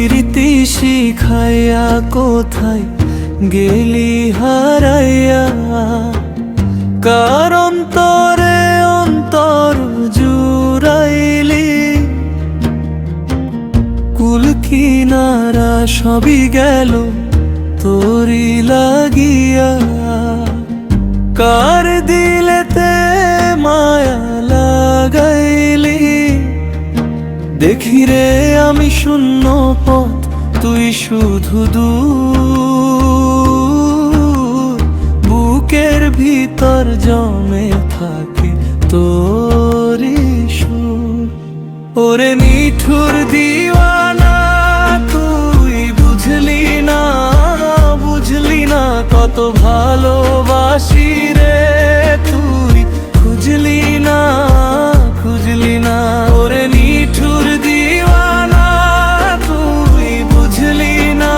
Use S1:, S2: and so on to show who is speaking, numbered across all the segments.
S1: প্রীতি শিখাইয়া কোথায় গেলি হারাইয়া, কার অন্তরে অন্তর জুড়াইলি। কুল কিনারা সবই গেল তোরি লাগিয়া, কার দিলেতে মায়া লাগাইলি। দেখি রে আমি শূন্য পথ, তুই শুধু দূর, বুকের ভিতর জমে থাকে তোরি সুর। ওরে নিঠুর দিওয়ানা তুই বুঝলি না, বুঝলি না কত ভালোবাসি রে তুই, খুঁজলি না, খুঁজলি না। ওরে নিঠুর দিওয়ানা তুই বুঝলি না,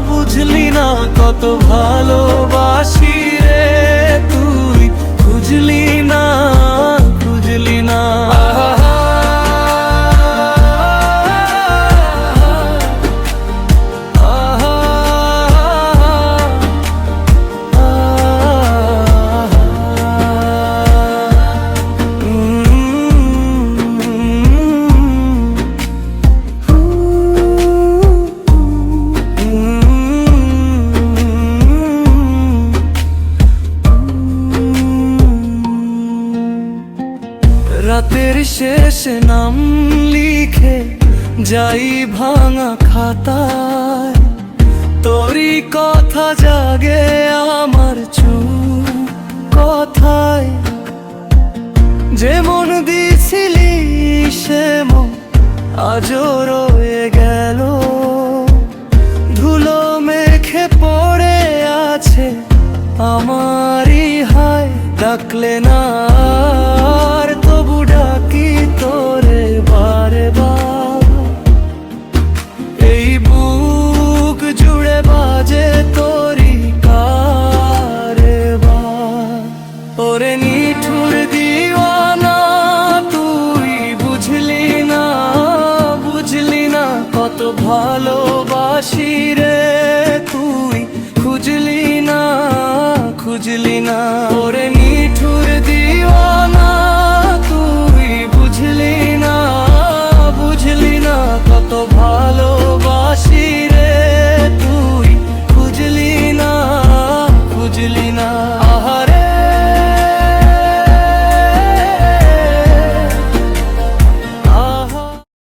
S1: বুঝলি না কত ভালোবাসি রে তুই, খুঁজলি না, খুঁজলি না। রাতের শেষে নাম লিখে যাই ভাঙা খাতায়, তোরই কথা জাগে আমার চুপ কথায়। যে মন দিছিলি সে মন আজও রয়ে গেল, ধুলো মেখে পড়ে আছে আমারই হায়। ডাকলে না আর তবু ডাকি তোরে বারে বার, এই বুক জুড়ে বাজে তোরি কারে বার। ওরে নিঠুর দিওয়ানা তুই বুঝলি না, বুঝলি না কত ভালোবাসি রে তুই, খুঁজলি না, খুঁজলি না। ওরে